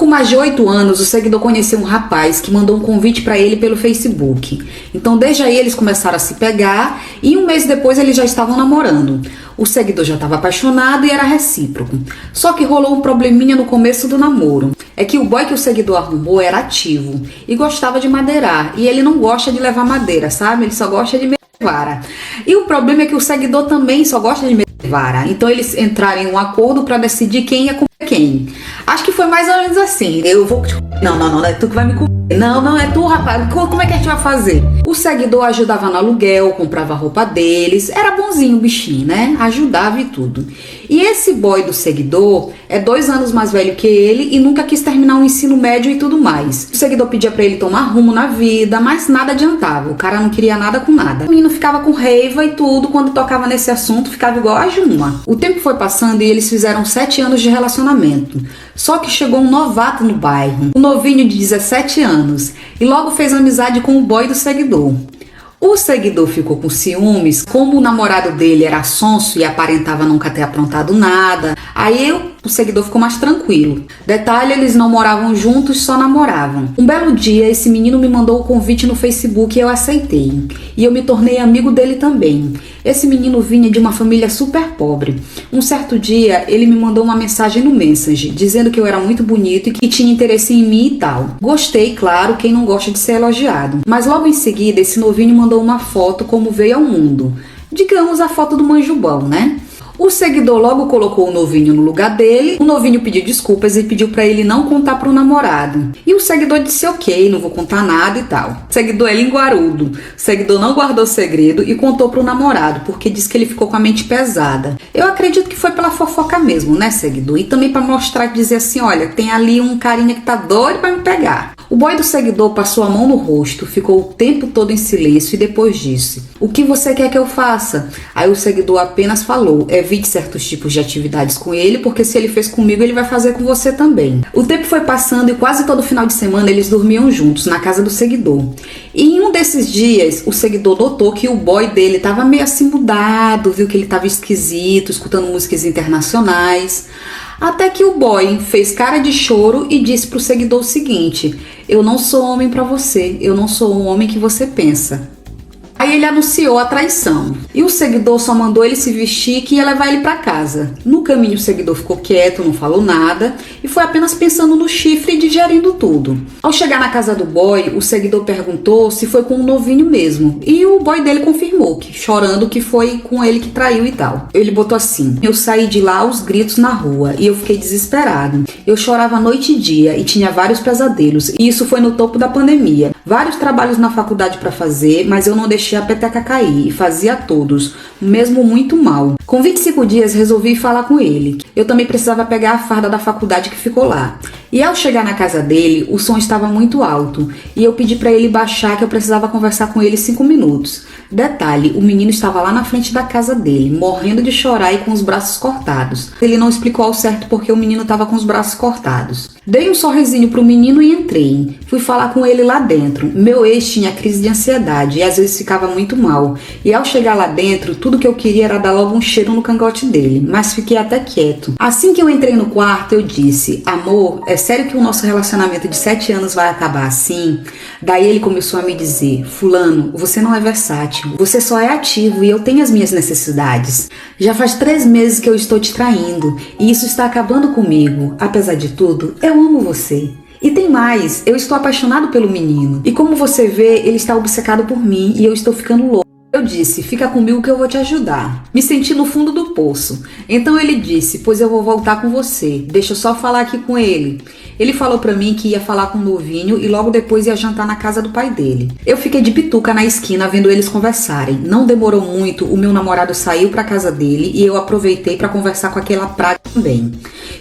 pouco mais de 8 anos, o seguidor conheceu um rapaz que mandou um convite para ele pelo Facebook. Então, desde aí, eles começaram a se pegar e um mês depois eles já estavam namorando. O seguidor já estava apaixonado e era recíproco. Só que rolou um probleminha no começo do namoro. É que o boy que o seguidor arrumou era ativo e gostava de madeirar. E ele não gosta de levar madeira, sabe? Ele só gosta de meter vara. E o problema é que o seguidor também só gosta de meter vara. Então eles entraram em um acordo para decidir quem ia comer quem. Acho que foi mais ou menos assim. Eu vou te... Não, é tu que vai me comer. Não, é tu, rapaz. Como é que a gente vai fazer? O seguidor ajudava no aluguel, comprava a roupa deles. Era bonzinho o bichinho, né? Ajudava e tudo. E esse boy do seguidor é 2 anos mais velho que ele e nunca quis terminar o ensino médio e tudo mais. O seguidor pedia pra ele tomar rumo na vida, mas nada adiantava. O cara não queria nada com nada. O menino ficava com raiva e tudo. Quando tocava nesse assunto, ficava igual a Juma. O tempo foi passando e eles fizeram 7 anos de relacionamento. Só que chegou um novato no bairro, um novinho de 17 anos, e logo fez amizade com o boy do seguidor. O seguidor ficou com ciúmes, como o namorado dele era sonso e aparentava nunca ter aprontado nada, aí o seguidor ficou mais tranquilo. Detalhe, eles não moravam juntos, só namoravam. Um belo dia, esse menino me mandou o convite no Facebook e eu aceitei. E eu me tornei amigo dele também. Esse menino vinha de uma família super pobre. Um certo dia, ele me mandou uma mensagem no Messenger, dizendo que eu era muito bonito e que tinha interesse em mim e tal. Gostei, claro, quem não gosta de ser elogiado. Mas logo em seguida, esse novinho mandou uma foto como veio ao mundo. Digamos a foto do manjubão, né? O seguidor logo colocou o novinho no lugar dele. O novinho pediu desculpas e pediu pra ele não contar pro namorado. E o seguidor disse ok, não vou contar nada e tal. O seguidor é linguarudo. O seguidor não guardou o segredo e contou pro namorado, porque disse que ele ficou com a mente pesada. Eu acredito que foi pela fofoca mesmo, né, seguidor? E também pra mostrar, dizer assim, olha, tem ali um carinha que tá doido pra me pegar. O boy do seguidor passou a mão no rosto, ficou o tempo todo em silêncio e depois disse: o que você quer que eu faça? Aí o seguidor apenas falou: evite certos tipos de atividades com ele, porque se ele fez comigo, ele vai fazer com você também. O tempo foi passando e quase todo final de semana eles dormiam juntos na casa do seguidor. E em um desses dias, o seguidor notou que o boy dele estava meio assim mudado, viu que ele estava esquisito, escutando músicas internacionais. Até que o boy fez cara de choro e disse pro seguidor o seguinte: eu não sou homem pra você, eu não sou o homem que você pensa. Aí ele anunciou a traição. E o seguidor só mandou ele se vestir que ia levar ele pra casa. No caminho o seguidor ficou quieto, não falou nada e foi apenas pensando no chifre e digerindo tudo. Ao chegar na casa do boy, o seguidor perguntou se foi com o novinho mesmo. E o boy dele confirmou, chorando, que foi com ele que traiu e tal. Ele botou assim: eu saí de lá aos gritos na rua e eu fiquei desesperado. Eu chorava noite e dia e tinha vários pesadelos. E isso foi no topo da pandemia. Vários trabalhos na faculdade pra fazer, mas eu não deixei a peteca cair e fazia todos, mesmo muito mal. Com 25 dias resolvi falar com ele. Eu também precisava pegar a farda da faculdade que ficou lá. E ao chegar na casa dele, o som estava muito alto e eu pedi para ele baixar, que eu precisava conversar com ele 5 minutos. Detalhe, o menino estava lá na frente da casa dele, morrendo de chorar e com os braços cortados. Ele não explicou ao certo porque o menino estava com os braços cortados. Dei um sorrisinho pro menino e entrei. Fui falar com ele lá dentro. Meu ex tinha crise de ansiedade e às vezes ficava muito mal. E ao chegar lá dentro, tudo que eu queria era dar logo um cheiro no cangote dele, mas fiquei até quieto. Assim que eu entrei no quarto, eu disse: amor, é sério que o nosso relacionamento de 7 anos vai acabar assim? Daí ele começou a me dizer: fulano, você não é versátil, você só é ativo e eu tenho as minhas necessidades. Já faz 3 meses que eu estou te traindo e isso está acabando comigo. Apesar de tudo, eu amo você. E tem mais, eu estou apaixonado pelo menino. E como você vê, ele está obcecado por mim e eu estou ficando louco. Eu disse: fica comigo que eu vou te ajudar. Me senti no fundo do poço. Então ele disse: pois eu vou voltar com você. Deixa eu só falar aqui com ele. Ele falou pra mim que ia falar com o novinho e logo depois ia jantar na casa do pai dele. Eu fiquei de pituca na esquina vendo eles conversarem. Não demorou muito, o meu namorado saiu pra casa dele e eu aproveitei pra conversar com aquela praga também.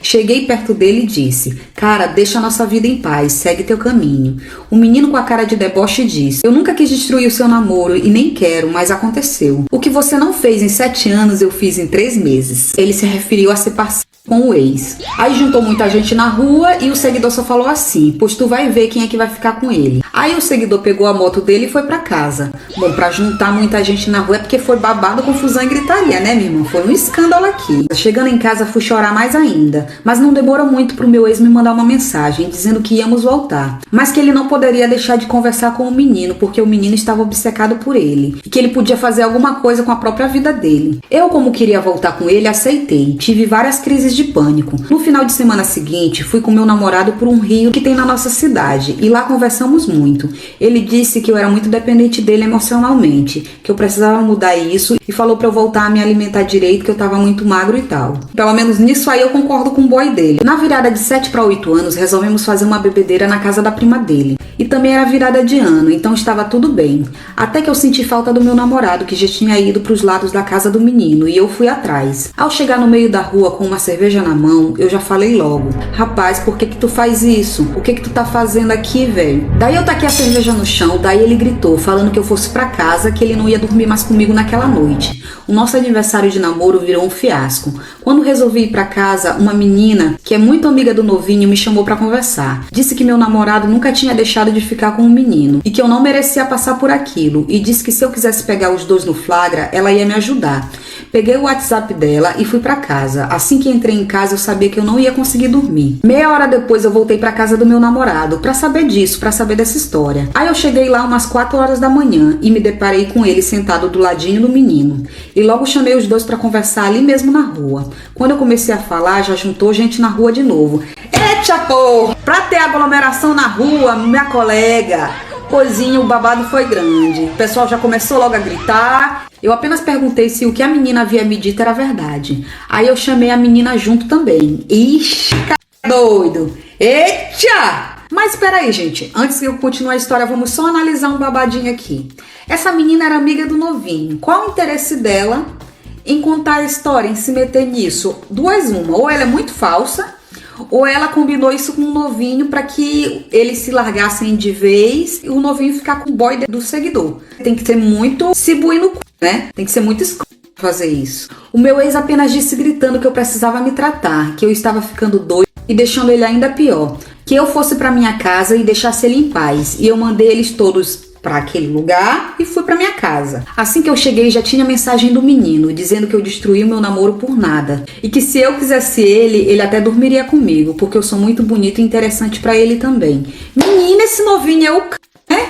Cheguei perto dele e disse: cara, deixa a nossa vida em paz, segue teu caminho. O menino com a cara de deboche disse: eu nunca quis destruir o seu namoro e nem quero, mas aconteceu. O que você não fez em 7 anos, eu fiz em 3 meses. Ele se referiu a ser parceiro com o ex. Aí juntou muita gente na rua e o seguidor só falou assim: pois tu vai ver quem é que vai ficar com ele. Aí o seguidor pegou a moto dele e foi pra casa. Bom, pra juntar muita gente na rua é porque foi babado, confusão e gritaria, né, minha irmã? Foi um escândalo aqui. Chegando em casa fui chorar mais ainda, mas não demorou muito pro meu ex me mandar uma mensagem dizendo que íamos voltar, mas que ele não poderia deixar de conversar com o menino porque o menino estava obcecado por ele e que ele podia fazer alguma coisa com a própria vida dele. Eu, como queria voltar com ele, aceitei. Tive várias crises de pânico. No final de semana seguinte, fui com meu namorado por um rio que tem na nossa cidade e lá conversamos muito. Ele disse que eu era muito dependente dele emocionalmente, que eu precisava mudar isso e falou pra eu voltar a me alimentar direito, que eu tava muito magro e tal. Pelo menos nisso aí eu concordo com o boy dele. Na virada de 7 para 8 anos, resolvemos fazer uma bebedeira na casa da prima dele. E também era virada de ano, então estava tudo bem. Até que eu senti falta do meu namorado, que já tinha ido pros lados da casa do menino, e eu fui atrás. Ao chegar no meio da rua com uma cerveja na mão, eu já falei logo: rapaz, por que tu faz isso? O que tu tá fazendo aqui, velho? Daí eu taquei a cerveja no chão, daí ele gritou, falando que eu fosse pra casa, que ele não ia dormir mais comigo naquela noite. O nosso aniversário de namoro virou um fiasco. Quando resolvi ir pra casa, uma menina, que é muito amiga do novinho, me chamou pra conversar. Disse que meu namorado nunca tinha deixado de ficar com o menino e que eu não merecia passar por aquilo, e disse que se eu quisesse pegar os dois no flagra, ela ia me ajudar. Peguei o WhatsApp dela e fui pra casa. Assim que entrei em casa, eu sabia que eu não ia conseguir dormir. Meia hora depois eu voltei pra casa do meu namorado pra saber disso, pra saber dessa história. Aí eu cheguei lá umas 4 horas da manhã e me deparei com ele sentado do ladinho do menino. E logo chamei os dois pra conversar ali mesmo na rua. Quando eu comecei a falar, já juntou gente na rua de novo. Eita, pô! Pra ter aglomeração na rua, minha colega, coisinha, o babado foi grande. O pessoal já começou logo a gritar. Eu apenas perguntei se o que a menina havia me dito era verdade. Aí eu chamei a menina junto também. Ixi, doido! Eita! Mas espera aí, gente. Antes de eu continuar a história, vamos só analisar um babadinho aqui. Essa menina era amiga do novinho. Qual o interesse dela em contar a história, em se meter nisso? Duas uma. Ou ela é muito falsa, ou ela combinou isso com o novinho para que eles se largassem de vez e o novinho ficar com o boy do seguidor. Tem que ser muito cibuí no cu, né? Tem que ser muito escroto fazer isso. O meu ex apenas disse gritando que eu precisava me tratar, que eu estava ficando doido e deixando ele ainda pior. Que eu fosse para minha casa e deixasse ele em paz. E eu mandei eles todos para aquele lugar e fui para minha casa. Assim que eu cheguei, já tinha mensagem do menino dizendo que eu destruí o meu namoro por nada e que se eu quisesse ele até dormiria comigo, porque eu sou muito bonita e interessante para ele também. Menina, esse novinho é o né?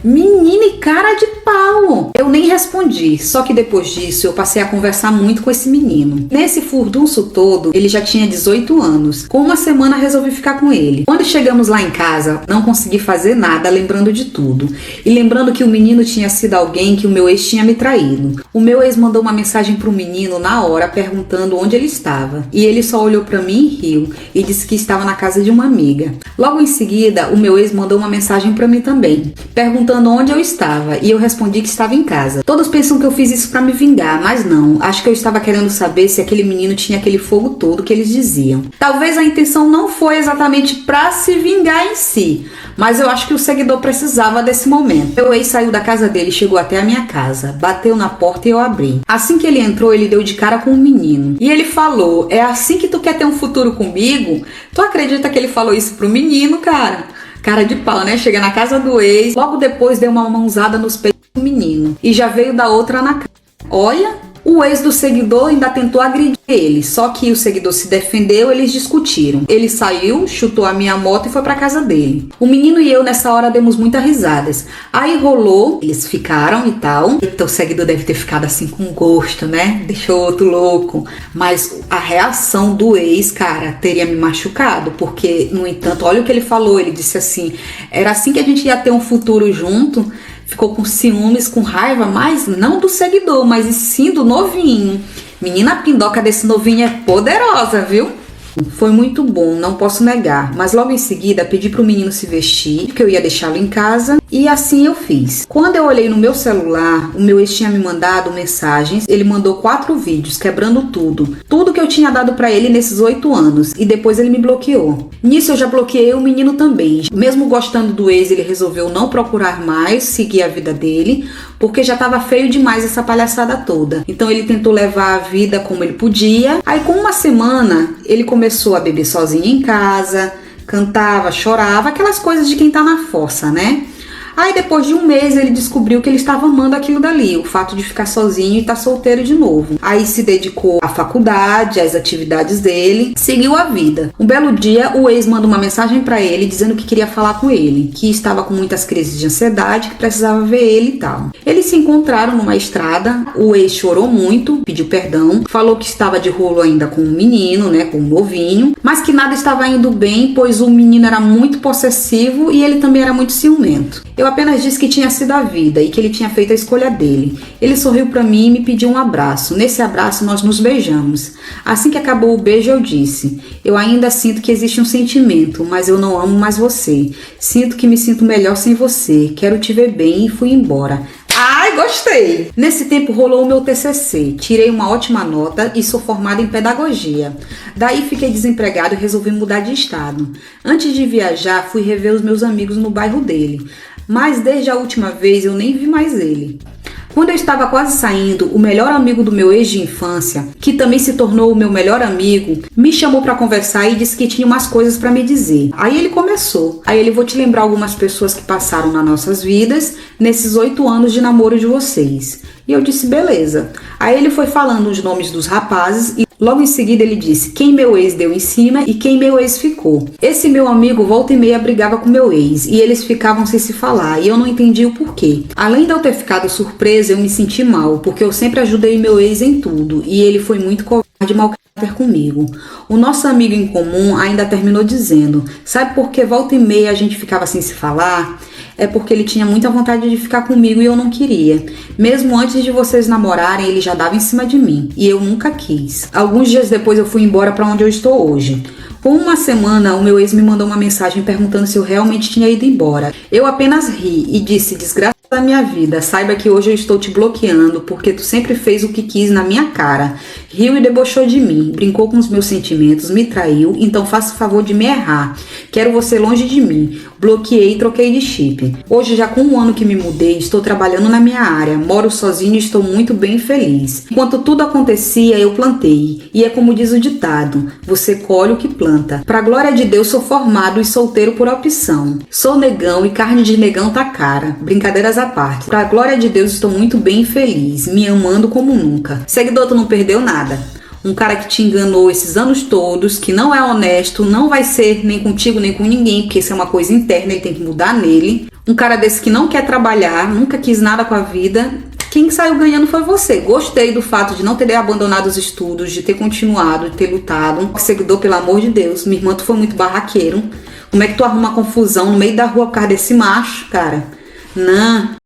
Menina e cara de pau. Eu nem respondi, só que depois disso eu passei a conversar muito com esse menino. Nesse furdunço todo, ele já tinha 18 anos. Com uma semana resolvi ficar com ele. Quando chegamos lá em casa, não consegui fazer nada, lembrando de tudo. E lembrando que o menino tinha sido alguém que o meu ex tinha me traído. O meu ex mandou uma mensagem pro menino na hora, perguntando onde ele estava. E ele só olhou pra mim e riu, e disse que estava na casa de uma amiga. Logo em seguida, o meu ex mandou uma mensagem pra mim também, perguntando onde eu estava, e eu respondi que estava em casa. Todos pensam que eu fiz isso pra me vingar, mas não. Acho que eu estava querendo saber se aquele menino tinha aquele fogo todo que eles diziam. Talvez a intenção não foi exatamente pra se vingar em si, mas eu acho que o seguidor precisava desse momento. Meu ex saiu da casa dele e chegou até a minha casa, bateu na porta e eu abri. Assim que ele entrou, ele deu de cara com o menino e ele falou: é assim que tu quer ter um futuro comigo? Tu acredita que ele falou isso pro menino, cara? Cara de pau, né? Chega na casa do ex, logo depois deu uma mãozada nos peitos do menino e já veio dar outra na cara. Olha, o ex do seguidor ainda tentou agredir ele, só que o seguidor se defendeu, eles discutiram. Ele saiu, chutou a minha moto e foi pra casa dele. O menino e eu nessa hora demos muitas risadas. Aí rolou, eles ficaram e tal. Então o seguidor deve ter ficado assim com gosto, né? Deixou outro louco. Mas a reação do ex, cara, teria me machucado, porque, no entanto, olha o que ele falou. Ele disse assim: era assim que a gente ia ter um futuro junto. Ficou com ciúmes, com raiva, mas não do seguidor, mas sim do novinho. Menina, a pindoca desse novinho é poderosa, viu? Foi muito bom, não posso negar. Mas logo em seguida pedi pro menino se vestir, que eu ia deixá-lo em casa. E assim eu fiz. Quando eu olhei no meu celular, o meu ex tinha me mandado mensagens. Ele mandou 4 vídeos quebrando tudo que eu tinha dado pra ele nesses 8 anos, e depois ele me bloqueou. Nisso eu já bloqueei o menino também. Mesmo gostando do ex, ele resolveu não procurar mais, seguir a vida dele, porque já tava feio demais essa palhaçada toda. Então ele tentou levar a vida como ele podia. Aí com uma semana ele começou a beber sozinho em casa, cantava, chorava, aquelas coisas de quem tá na fossa, né? Aí depois de um mês ele descobriu que ele estava amando aquilo dali, o fato de ficar sozinho e estar solteiro de novo. Aí se dedicou à faculdade, às atividades dele, seguiu a vida. Um belo dia o ex manda uma mensagem para ele dizendo que queria falar com ele, que estava com muitas crises de ansiedade, que precisava ver ele e tal. Eles se encontraram numa estrada, o ex chorou muito, pediu perdão, falou que estava de rolo ainda com o menino, né, com o novinho, mas que nada estava indo bem, pois o menino era muito possessivo e ele também era muito ciumento. Eu apenas disse que tinha sido a vida e que ele tinha feito a escolha dele. Ele sorriu pra mim e me pediu um abraço. Nesse abraço nós nos beijamos. Assim que acabou o beijo eu disse: eu ainda sinto que existe um sentimento, mas eu não amo mais você. Sinto que me sinto melhor sem você. Quero te ver bem, e fui embora. Ai, gostei! Nesse tempo rolou o meu TCC, tirei uma ótima nota e sou formada em pedagogia. Daí fiquei desempregado e resolvi mudar de estado. Antes de viajar, fui rever os meus amigos no bairro dele, mas desde a última vez eu nem vi mais ele. Quando eu estava quase saindo, o melhor amigo do meu ex de infância, que também se tornou o meu melhor amigo, me chamou para conversar e disse que tinha umas coisas para me dizer. Aí ele começou. Aí ele: vou te lembrar algumas pessoas que passaram nas nossas vidas nesses 8 anos de namoro de vocês. E eu disse: beleza. Aí ele foi falando os nomes dos rapazes e logo em seguida ele disse quem meu ex deu em cima e quem meu ex ficou. Esse meu amigo volta e meia brigava com meu ex e eles ficavam sem se falar e eu não entendi o porquê. Além de eu ter ficado surpresa, eu me senti mal, porque eu sempre ajudei meu ex em tudo e ele foi muito covarde e mau caráter comigo. O nosso amigo em comum ainda terminou dizendo: sabe por que volta e meia a gente ficava sem se falar? É porque ele tinha muita vontade de ficar comigo e eu não queria. Mesmo antes de vocês namorarem, ele já dava em cima de mim e eu nunca quis. Alguns dias depois eu fui embora para onde eu estou hoje. Com uma semana, o meu ex me mandou uma mensagem perguntando se eu realmente tinha ido embora. Eu apenas ri e disse: desgraça da minha vida, saiba que hoje eu estou te bloqueando porque tu sempre fez o que quis na minha cara. Riu e debochou de mim, brincou com os meus sentimentos, me traiu, então faça o favor de me errar. Quero você longe de mim. Bloqueei e troquei de chip. Hoje, já com 1 ano que me mudei, estou trabalhando na minha área, moro sozinho e estou muito bem e feliz. Enquanto tudo acontecia, eu plantei. E é como diz o ditado: você colhe o que planta. Pra glória de Deus, sou formado e solteiro por opção. Sou negão e carne de negão tá cara. Brincadeiras à parte. Pra glória de Deus, estou muito bem e feliz, me amando como nunca. Seguidor, tu não perdeu nada. Um cara que te enganou esses anos todos, que não é honesto, não vai ser nem contigo nem com ninguém, porque isso é uma coisa interna, ele tem que mudar nele. Um cara desse que não quer trabalhar, nunca quis nada com a vida. Quem saiu ganhando foi você. Gostei do fato de não ter abandonado os estudos, de ter continuado, de ter lutado. Seguidor, pelo amor de Deus, minha irmã, tu foi muito barraqueiro. Como é que tu arruma confusão no meio da rua por causa desse macho, cara? Não.